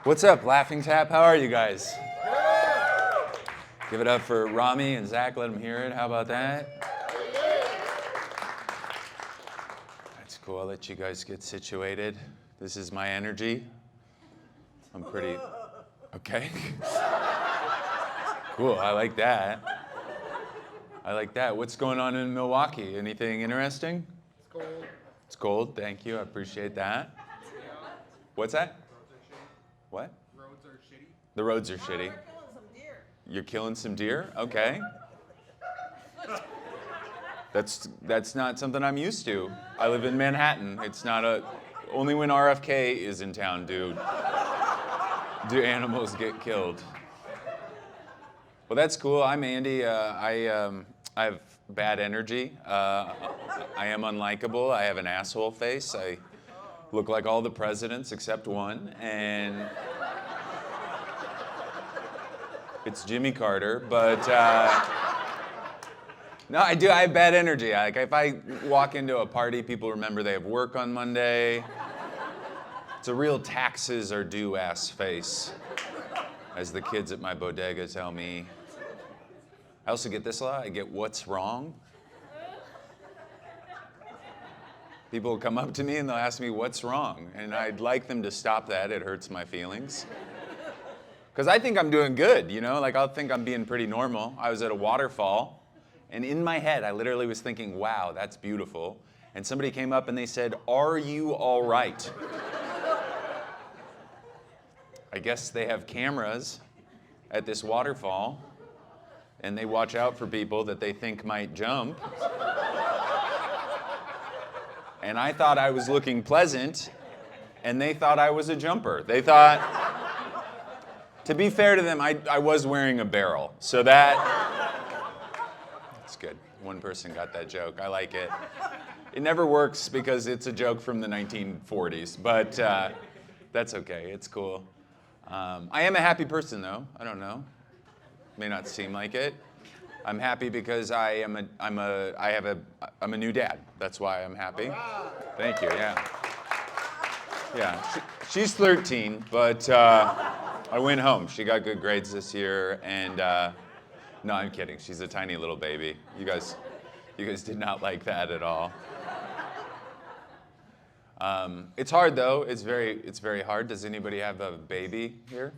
What's up, Laughing Tap? How are you guys? Give it up for Rami and Zach. Let them hear it. How about that? That's cool. I'll let you guys get situated. This is my energy. I'm pretty... Okay. Cool. I like that. I like that. What's going on in Milwaukee? Anything interesting? It's cold. It's cold. Thank you. I appreciate that. What's that? What? Roads are shitty. The roads are shitty. We're killing some deer. You're killing some deer? Okay. That's not something I'm used to. I live in Manhattan. It's not only when RFK is in town do animals get killed. Well, that's cool. I'm Andy. I have bad energy. I am unlikable. I have an asshole face. I look like all the presidents except one, and it's Jimmy Carter. But no, I do. I have bad energy. Like if I walk into a party, people remember they have work on Monday. It's a real taxes are due ass face, as the kids at my bodega tell me. I also get this a lot. I get what's wrong. People will come up to me and they'll ask me what's wrong, and I'd like them to stop that. It hurts my feelings. Because I think I'm doing good, you know? Like I'll think I'm being pretty normal. I was at a waterfall, and in my head I literally was thinking, wow, that's beautiful. And somebody came up and they said, are you all right? I guess they have cameras at this waterfall, and they watch out for people that they think might jump. And I thought I was looking pleasant, and they thought I was a jumper. They thought, to be fair to them, I was wearing a barrel, so that's good. One person got that joke. I like it. It never works because it's a joke from the 1940s, but that's okay. It's cool. I am a happy person, though. I don't know. May not seem like it. I'm happy because I'm a new dad. That's why I'm happy. Thank you. Yeah. Yeah. She's 13, but I went home. She got good grades this year, and no, I'm kidding. She's a tiny little baby. You guys did not like that at all. It's hard though. It's very hard. Does anybody have a baby here?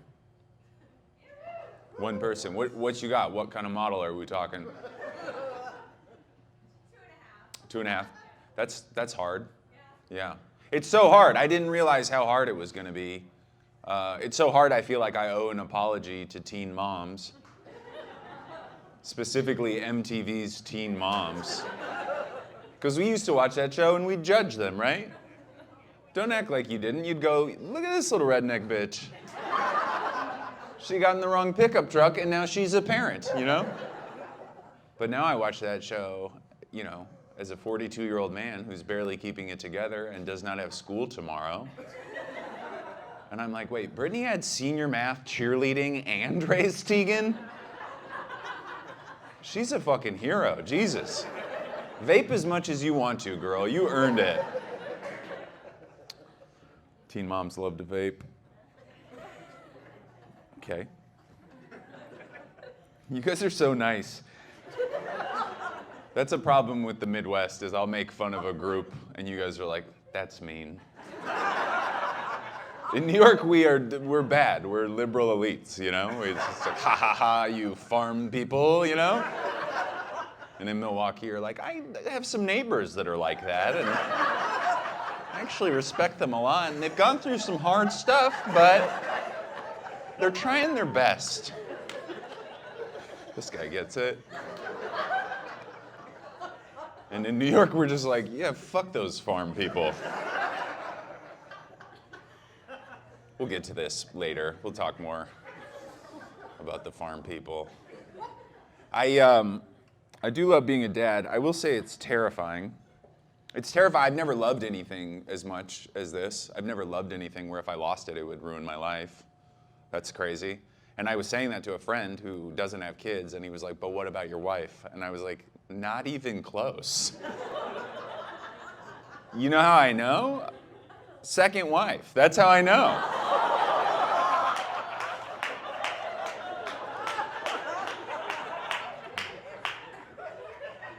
One person. What you got? What kind of model are we talking? 2.5. 2.5. That's hard. Yeah. It's so hard. I didn't realize how hard it was going to be. It's so hard I feel like I owe an apology to teen moms. Specifically MTV's Teen Moms. Because we used to watch that show and we'd judge them, right? Don't act like you didn't. You'd go, look at this little redneck bitch. She got in the wrong pickup truck and now she's a parent, you know? But now I watch that show, you know, as a 42-year-old man who's barely keeping it together and does not have school tomorrow. And I'm like, wait, Brittany had senior math, cheerleading, and raised Tegan? She's a fucking hero, Jesus. Vape as much as you want to, girl. You earned it. Teen moms love to vape. Okay. You guys are so nice. That's a problem with the Midwest, is I'll make fun of a group and you guys are like, that's mean. In New York, we're bad. We're liberal elites, you know? It's just like, ha ha ha, you farm people, you know? And in Milwaukee, you're like, I have some neighbors that are like that, and I actually respect them a lot, and they've gone through some hard stuff, but they're trying their best. This guy gets it. And in New York, we're just like, yeah, fuck those farm people. We'll get to this later. We'll talk more about the farm people. I do love being a dad. I will say it's terrifying. It's terrifying. I've never loved anything as much as this. I've never loved anything where if I lost it, it would ruin my life. That's crazy. And I was saying that to a friend who doesn't have kids, and he was like, but what about your wife? And I was like, not even close. You know how I know? Second wife. That's how I know.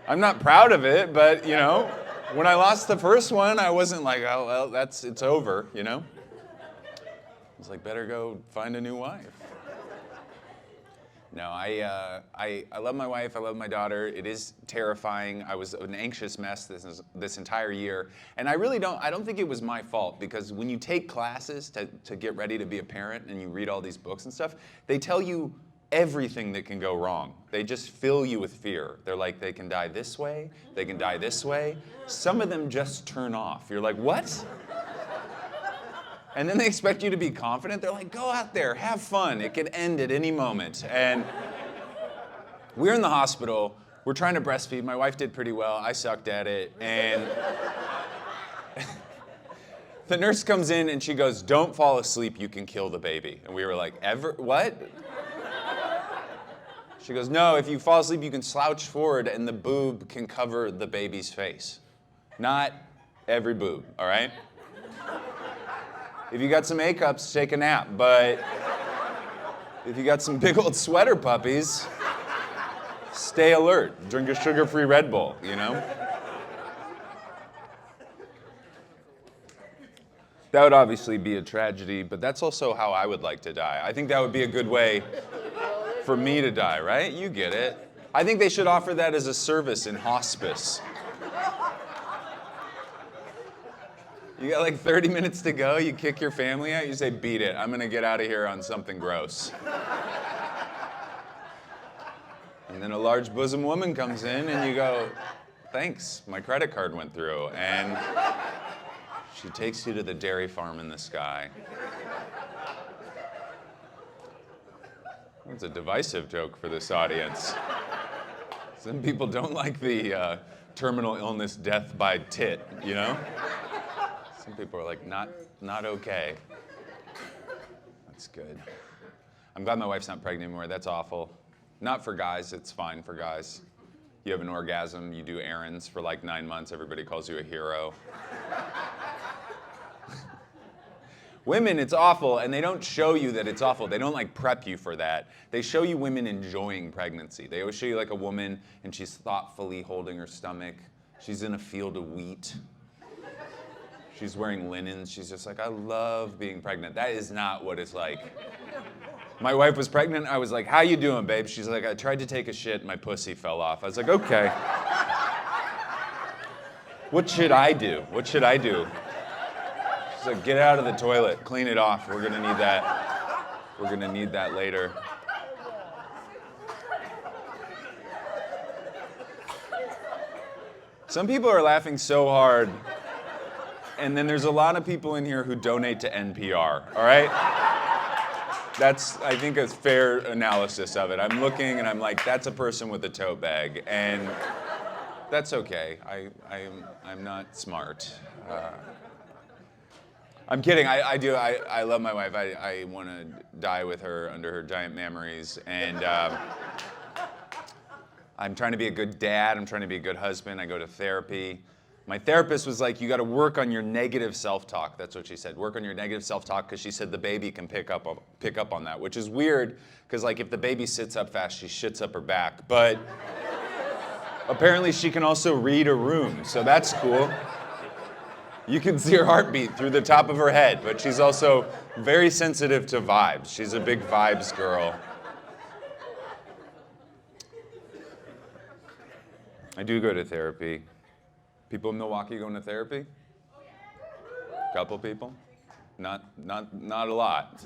I'm not proud of it, but, when I lost the first one, I wasn't like, oh, well, it's over, I was like, better go find a new wife. No, I love my wife. I love my daughter. It is terrifying. I was an anxious mess this entire year, and I don't think it was my fault, because when you take classes to get ready to be a parent and you read all these books and stuff, they tell you everything that can go wrong. They just fill you with fear. They're like, they can die this way. They can die this way. Some of them just turn off. You're like, what? And then they expect you to be confident. They're like, go out there, have fun. It could end at any moment. And we're in the hospital. We're trying to breastfeed. My wife did pretty well. I sucked at it. And the nurse comes in and she goes, don't fall asleep. You can kill the baby. And we were like, what? She goes, no, if you fall asleep, you can slouch forward and the boob can cover the baby's face. Not every boob, all right? If you got some A-cups, take a nap. But if you got some big old sweater puppies, stay alert. Drink a sugar-free Red Bull, That would obviously be a tragedy, but that's also how I would like to die. I think that would be a good way for me to die, right? You get it. I think they should offer that as a service in hospice. You got like 30 minutes to go, you kick your family out, you say, beat it, I'm gonna get out of here on something gross. And then a large bosom woman comes in and you go, thanks, my credit card went through. And she takes you to the dairy farm in the sky. It's a divisive joke for this audience. Some people don't like the terminal illness death by tit, Some people are like, not okay. That's good. I'm glad my wife's not pregnant anymore. That's awful. Not for guys. It's fine for guys. You have an orgasm. You do errands for like 9 months. Everybody calls you a hero. Women, it's awful, and they don't show you that it's awful. They don't like prep you for that. They show you women enjoying pregnancy. They always show you like a woman, and she's thoughtfully holding her stomach. She's in a field of wheat. She's wearing linens. She's just like, I love being pregnant. That is not what it's like. My wife was pregnant. I was like, how you doing, babe? She's like, I tried to take a shit and my pussy fell off. I was like, okay. What should I do? What should I do? She's like, get out of the toilet. Clean it off. We're going to need that. We're going to need that later. Some people are laughing so hard. And then there's a lot of people in here who donate to NPR, all right? That's, I think, a fair analysis of it. I'm looking and I'm like, that's a person with a tote bag. And that's okay. I'm not smart. I'm kidding. I love my wife. I want to die with her under her giant mammaries. And I'm trying to be a good dad. I'm trying to be a good husband. I go to therapy. My therapist was like, you got to work on your negative self-talk. That's what she said. Work on your negative self-talk, because she said the baby can pick up on that, which is weird, because like if the baby sits up fast, she shits up her back. But apparently she can also read a room, so that's cool. You can see her heartbeat through the top of her head, but she's also very sensitive to vibes. She's a big vibes girl. I do go to therapy. People in Milwaukee going to therapy? Couple people? Not a lot.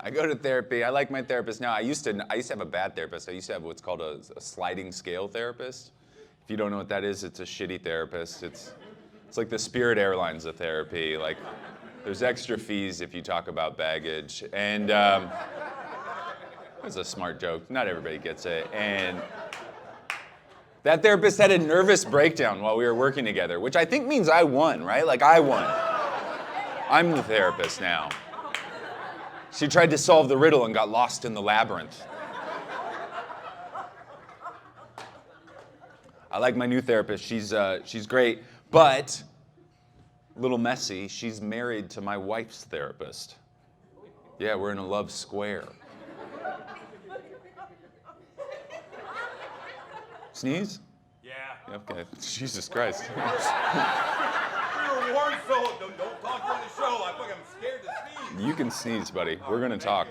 I go to therapy. I like my therapist now. I used to have a bad therapist. I used to have what's called a sliding scale therapist. If you don't know what that is, it's a shitty therapist. It's like the Spirit Airlines of therapy. Like, there's extra fees if you talk about baggage. And it was a smart joke. Not everybody gets it. And that therapist had a nervous breakdown while we were working together, which I think means I won, right? Like, I won. I'm the therapist now. She tried to solve the riddle and got lost in the labyrinth. I like my new therapist. She's great, but a little messy. She's married to my wife's therapist. Yeah, we're in a love square. Sneeze? Yeah. Okay. Jesus Christ. You're a warned fellow. Don't talk during the show. I'm scared to sneeze. You can sneeze, buddy. We're going to talk.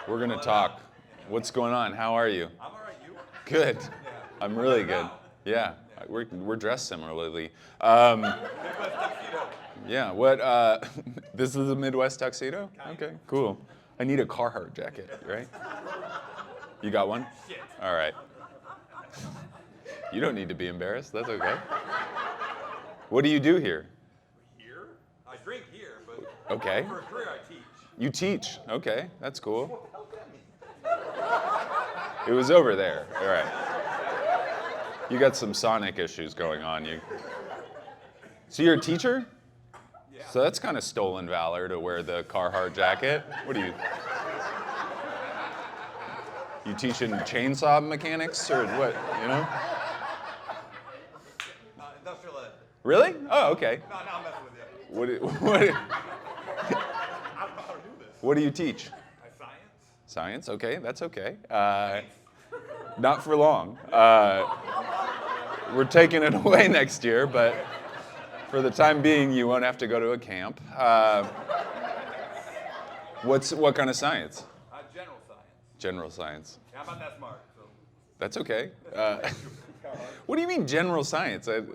We're going to talk. What's going on? How are you? I'm all right. You? Good. Yeah. I'm really good. Yeah. We're dressed similarly. Midwest tuxedo. Yeah. What? This is a Midwest tuxedo? Okay. Cool. I need a Carhartt jacket, right? You got one? Shit. All right. You don't need to be embarrassed. That's okay. What do you do here? Here? I drink here, but Okay. for a career I teach. You teach. Okay. That's cool. It was over there. All right. You got some sonic issues going on. So you're a teacher? Yeah. So that's kind of stolen valor to wear the Carhartt jacket. What are you? You teaching chainsaw mechanics or what? You know? Industrial ed. Really? Oh, okay. No, I'm messing with you. What I don't know how to do this. do you teach? Science? Science. Okay, that's okay. Not for long. We're taking it away next year, but for the time being, you won't have to go to a camp. What kind of science? General science. General science. Yeah, I'm not that smart. So. That's okay. What do you mean general science? All of them,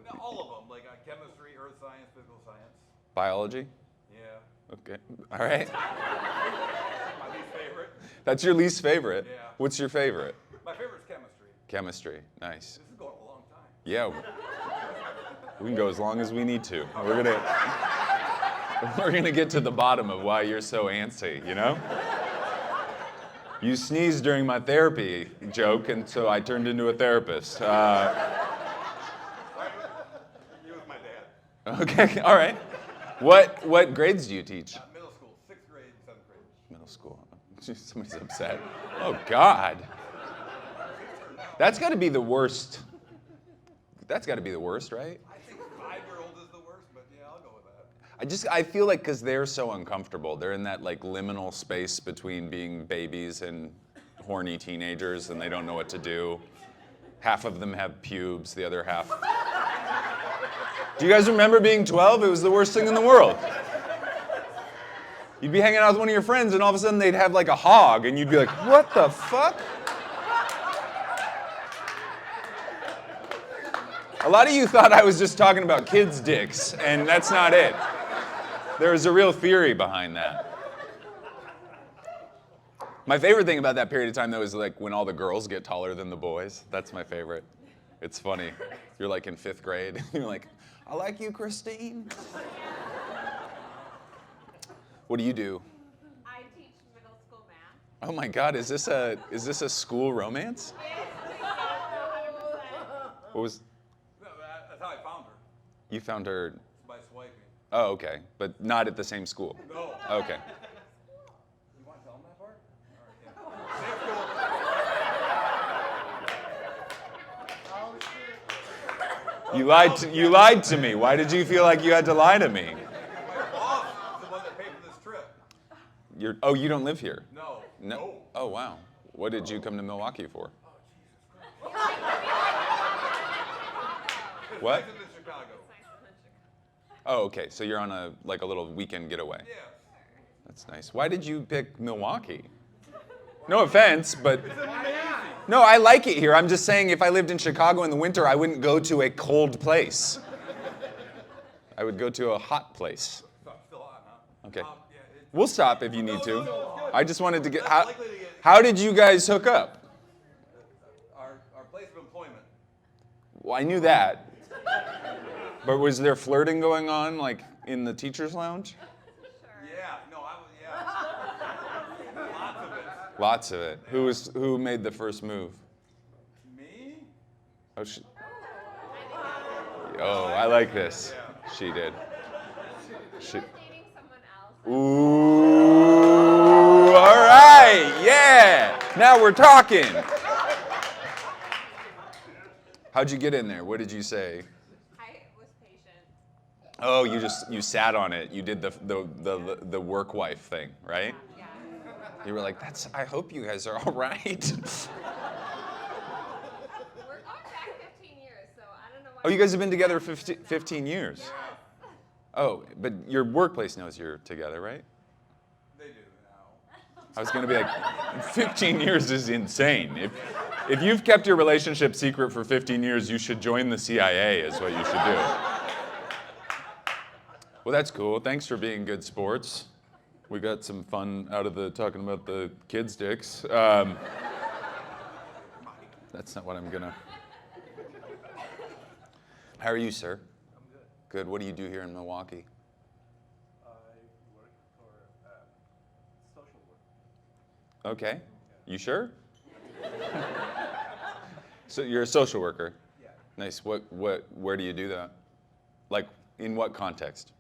like chemistry, earth science, physical science. Biology? Yeah. Okay. All right. My least favorite. That's your least favorite? Yeah. What's your favorite? My favorite is chemistry. Chemistry. Nice. This is going a long time. Yeah. We can go as long as we need to. We're gonna get to the bottom of why you're so antsy, you know? You sneezed during my therapy joke, and so I turned into a therapist. He was my dad. Okay, all right. What grades do you teach? Middle school, 6th grade, 7th grade. Middle school. Somebody's upset. Oh, God. That's got to be the worst. That's got to be the worst, right? I think 5-year-old is the worst, but yeah, I'll go with that. I feel like because they're so uncomfortable, they're in that like liminal space between being babies and horny teenagers, and they don't know what to do. Half of them have pubes, the other half. Do you guys remember being 12? It was the worst thing in the world. You'd be hanging out with one of your friends, and all of a sudden they'd have like a hog, and you'd be like, what the fuck? A lot of you thought I was just talking about kids' dicks, and that's not it. There was a real theory behind that. My favorite thing about that period of time, though, is like when all the girls get taller than the boys. That's my favorite. It's funny. You're like in 5th grade. You're like, I like you, Christine. What do you do? I teach middle school math. Oh my God, is this a school romance? What was? No, that's how I found her. You found her? By swiping. Oh, okay, but not at the same school. No. Okay. You want to tell him that part? All right, yeah. You lied to me. Why did you feel like you had to lie to me? My boss is the one that paid for this trip. You don't live here? No. No. Oh, wow. What did you come to Milwaukee for? What? Nice in Chicago. Oh, okay. So you're on a little weekend getaway. Yeah. That's nice. Why did you pick Milwaukee? No offense, but no, I like it here. I'm just saying if I lived in Chicago in the winter, I wouldn't go to a cold place. I would go to a hot place. Still on, huh? Okay. Yeah, We'll stop if you need to. No. I just wanted to get Less likely to get how did you guys hook up? our place of employment. Well, I knew that. But was there flirting going on, like in the teacher's lounge? Yeah. No, I was. Yeah. Lots of it. Lots of it. Who made the first move? Me? Oh, I like this. She did. She. Dating someone else. Ooh, all right, yeah. Now we're talking. How'd you get in there? What did you say? I was patient. Oh, you sat on it. You did the work wife thing, right? Yeah. You were like, I hope you guys are all right. Oh, you guys have been together for 15 years? Oh, but your workplace knows you're together, right? They do now. I was going to be like, 15 years is insane. If you've kept your relationship secret for 15 years, you should join the CIA is what you should do. Well, that's cool. Thanks for being good sports. We got some fun out of the talking about the kids' dicks. That's not what I'm going to... How are you, sir? I'm good. Good. What do you do here in Milwaukee? I work for social work. Okay. You sure? So you're a social worker? Yeah. Nice. Where do you do that? Like, in what context?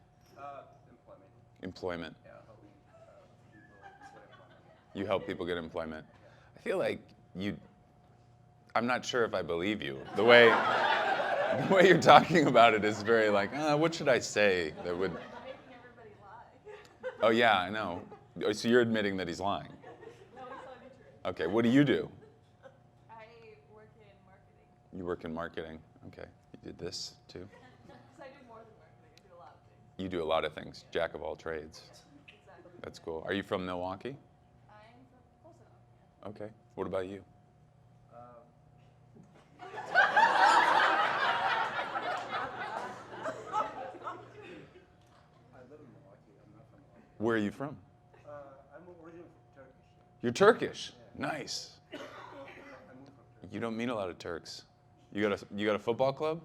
Employment. Employment. Yeah, helping people get employment. You help people get employment. I feel like I'm not sure if I believe you. The way you're talking about it is very like, what should I say that would... Making everybody lie. Oh yeah, I know. Oh, so you're admitting that he's lying. No, he's telling the truth. Okay, what do you do? I work in marketing. You work in marketing. Okay, you did this too. Because I do more than marketing. I do a lot of things. You do a lot of things. Jack of all trades. Exactly. That's cool. Are you from Milwaukee? I'm from Tulsa. Okay. What about you? I live in Milwaukee. I'm not from Milwaukee. Where are you from? I'm originally from Turkish. You're Turkish. Nice. I moved from Turkey. You don't meet a lot of Turks. You got a football club?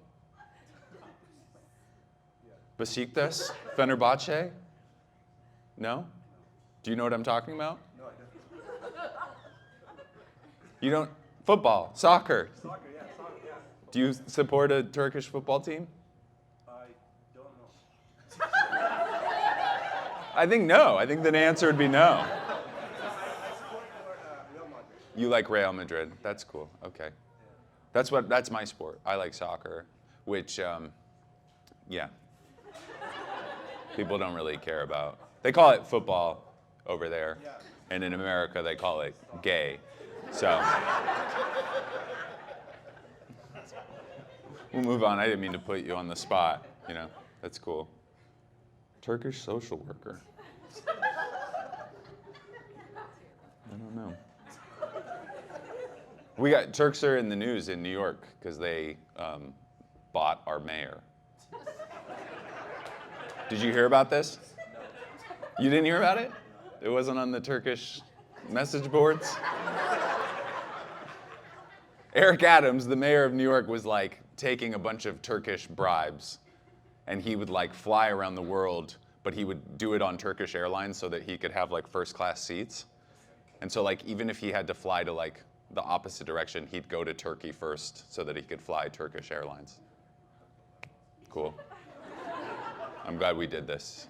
Yeah. Besiktas? Fenerbahce? No? Do you know what I'm talking about? No, I don't. You don't? Football, soccer. Soccer, yeah. Do you support a Turkish football team? I don't know. I think no. I think the answer would be no. I support for Real Madrid. You like Real Madrid. That's cool. Okay. That's my sport. I like soccer, which, yeah. People don't really care about. They call it football over there. Yeah. And in America, they call it gay. So. We'll move on. I didn't mean to put you on the spot. You know, that's cool. Turkish social worker. I don't know. Turks are in the news in New York because they bought our mayor. Did you hear about this? You didn't hear about it? It wasn't on the Turkish message boards? Eric Adams, the mayor of New York, was like taking a bunch of Turkish bribes, and he would like fly around the world, but he would do it on Turkish Airlines so that he could have like first class seats. And so like even if he had to fly to like the opposite direction, he'd go to Turkey first so that he could fly Turkish Airlines. Cool. I'm glad we did this.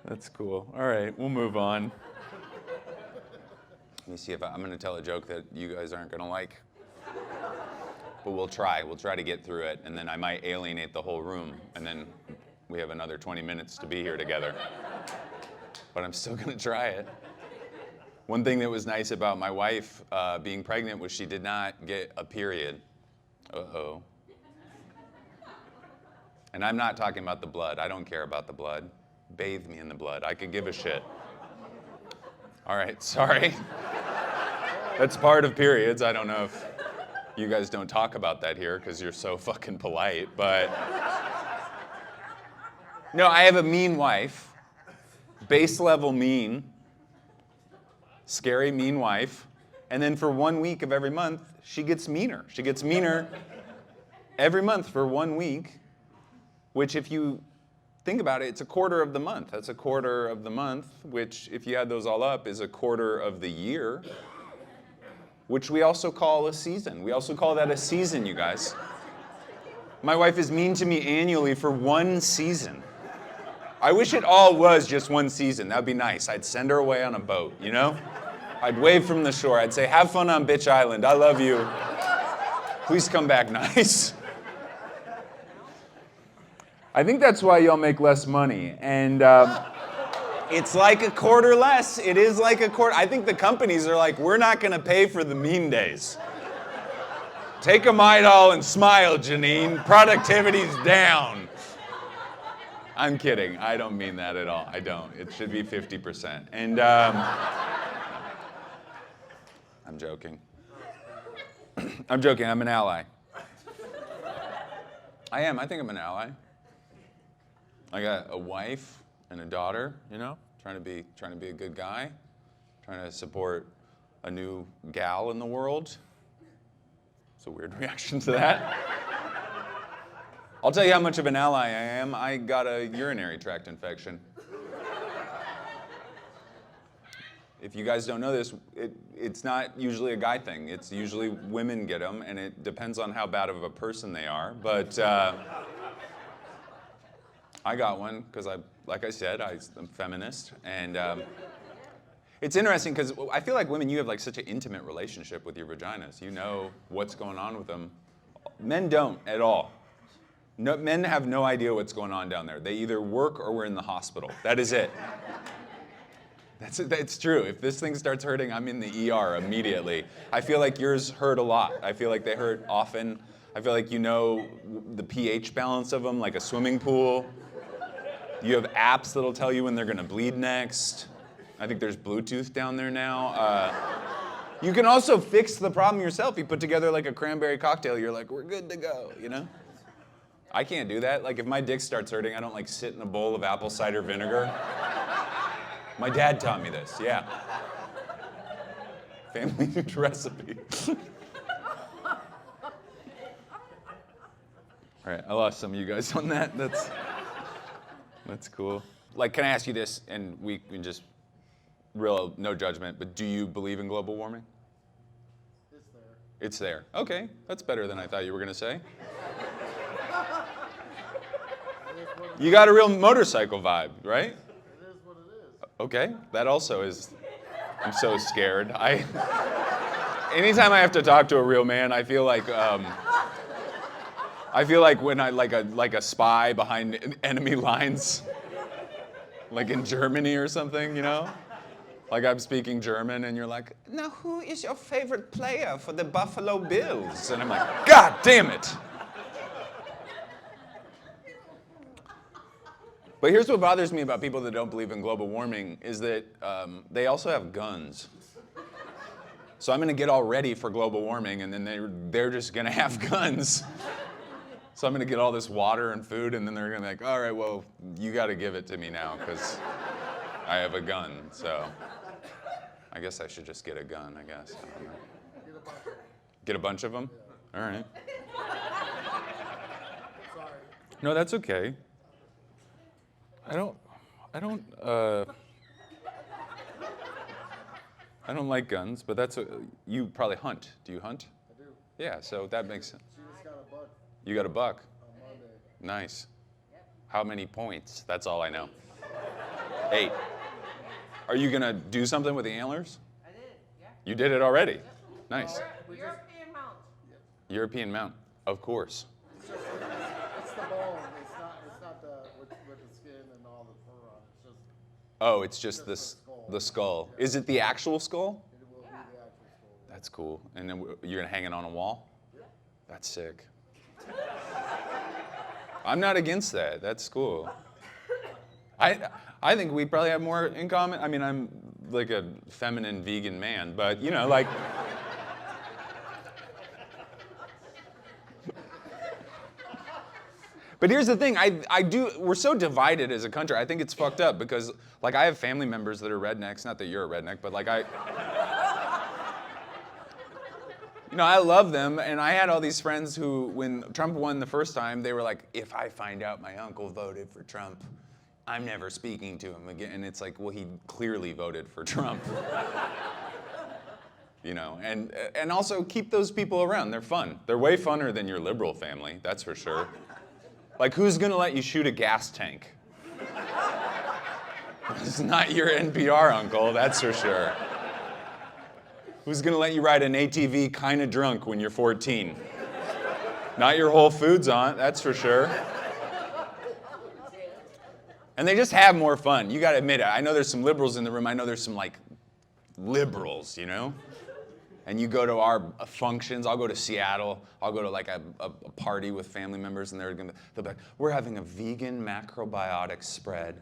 That's cool. All right, we'll move on. Let me see if I'm going to tell a joke that you guys aren't going to like. But we'll try. We'll try to get through it, and then I might alienate the whole room, and then we have another 20 minutes to be here together. But I'm still going to try it. One thing that was nice about my wife being pregnant was she did not get a period. Uh-oh. And I'm not talking about the blood. I don't care about the blood. Bathe me in the blood. I could give a shit. All right, sorry. That's part of periods. I don't know if you guys don't talk about that here because you're so fucking polite, but... No, I have a mean wife. Base level mean. Scary mean wife. And then for 1 week of every month, she gets meaner. She gets meaner every month for 1 week, which if you think about it, it's a quarter of the month. That's a quarter of the month, which if you add those all up is a quarter of the year, which we also call a season. We also call that a season, you guys. My wife is mean to me annually for 1 season. I wish it all was just 1 season. That'd be nice. I'd send her away on a boat, you know? I'd wave from the shore. I'd say, have fun on Bitch Island. I love you. Please come back nice. I think that's why y'all make less money. And It's like a quarter less. It is like a quarter. I think the companies are like, we're not going to pay for the mean days. Take a Midol and smile, Janine. Productivity's down. I'm kidding. I don't mean that at all. I don't. It should be 50%. And I'm joking. I'm joking. I'm an ally. I am. I think I'm an ally. I got a wife and a daughter, you know, trying to be a good guy, trying to support a new gal in the world. It's a weird reaction to that. I'll tell you how much of an ally I am. I got a urinary tract infection. If you guys don't know this, it's not usually a guy thing. It's usually women get them, and it depends on how bad of a person they are. But I got one because like I said, I'm feminist, and it's interesting because I feel like women, you have like such an intimate relationship with your vaginas. You know what's going on with them. Men don't at all. No, men have no idea what's going on down there. They either work or we're in the hospital. That is it. That's true. If this thing starts hurting, I'm in the ER immediately. I feel like yours hurt a lot. I feel like they hurt often. I feel like you know the pH balance of them, like a swimming pool. You have apps that'll tell you when they're going to bleed next. I think there's Bluetooth down there now. You can also fix the problem yourself. You put together like a cranberry cocktail. You're like, we're good to go, you know? I can't do that. Like if my dick starts hurting, I don't like sit in a bowl of apple cider vinegar. My dad taught me this, yeah. Family recipe. All right, I lost some of you guys on that. That's cool. Like, can I ask you this, and we can just, no judgment, but do you believe in global warming? It's there. It's there. Okay, that's better than I thought you were gonna say. You got a real motorcycle vibe, right? It is what it is. Okay, that also is, I'm so scared. Anytime I have to talk to a real man, I feel like when I like a spy behind enemy lines, like in Germany or something, you know? Like I'm speaking German and you're like, now who is your favorite player for the Buffalo Bills? And I'm like, God damn it. But here's what bothers me about people that don't believe in global warming is that they also have guns. So I'm gonna get all ready for global warming and then they're just gonna have guns. So I'm gonna get all this water and food and then they're gonna be like, all right, well, you gotta give it to me now because I have a gun. So I guess I should just get a gun, I guess. I don't know. Get a bunch of them? All right. Sorry. No, that's okay. I don't like guns, but you probably hunt. Do you hunt? I do. Yeah, so that makes sense. She just got a buck You got a buck. on Monday. Nice. How many points? That's all I know. 8. Are you gonna do something with the antlers? I did, yeah. You did it already. Nice. European mount. European mount, of course. It's the bone. It's not with the skin and all the fur on it. It's just Oh, it's just Just the skull. Is it the actual skull? it will be the actual skull. That's cool. And then you're gonna hang it on a wall? That's sick. I'm not against that. That's cool. I think we probably have more in common. I mean, I'm like a feminine vegan man, but you know, like. But here's the thing, we're so divided as a country. I think it's fucked up because, like, I have family members that are rednecks. Not that you're a redneck, but like I love them, and I had all these friends who, when Trump won the first time, they were like, if I find out my uncle voted for Trump, I'm never speaking to him again. And it's like, well, he clearly voted for Trump. You know, and also keep those people around. They're fun. They're way funner than your liberal family, that's for sure. Like, who's gonna let you shoot a gas tank? It's not your NPR uncle, that's for sure. Who's gonna let you ride an ATV kinda drunk when you're 14? Not your Whole Foods aunt, that's for sure. And they just have more fun. You got to admit it. I know there's some liberals in the room. I know there's some like liberals, you know? And you go to our functions. I'll go to Seattle. I'll go to like a party with family members, and they'll be like, we're having a vegan macrobiotic spread.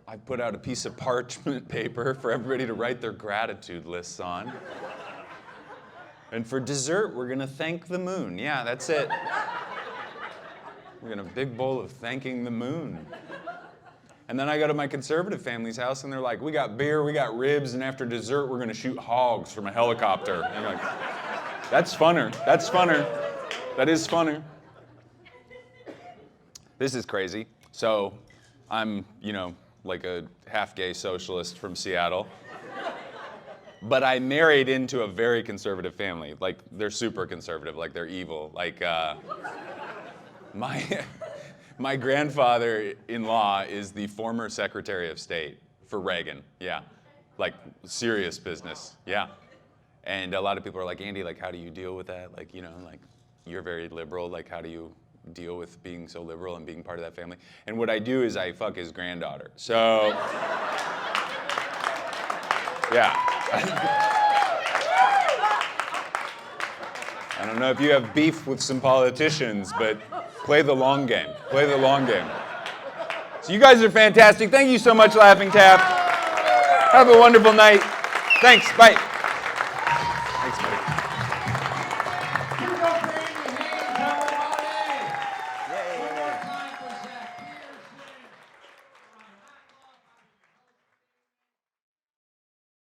I put out a piece of parchment paper for everybody to write their gratitude lists on. And for dessert, we're going to thank the moon. Yeah, that's it. We're going to have a big bowl of thanking the moon. And then I go to my conservative family's house, and they're like, we got beer, we got ribs, and after dessert, we're going to shoot hogs from a helicopter. And I'm like, that's funner. That's funner. That is funner. This is crazy. So I'm, like a half-gay socialist from Seattle. But I married into a very conservative family. Like, they're super conservative. Like, they're evil. Like, my grandfather-in-law is the former Secretary of State for Reagan. Yeah. Like, serious business. Yeah. And a lot of people are like, Andy, like, how do you deal with that? Like, like, you're very liberal. Like, how do you deal with being so liberal and being part of that family? And what I do is I fuck his granddaughter. So, yeah. I don't know if you have beef with some politicians, but play the long game. Play the long game. So you guys are fantastic. Thank you so much, Laughing Tap. Have a wonderful night. Thanks. Bye.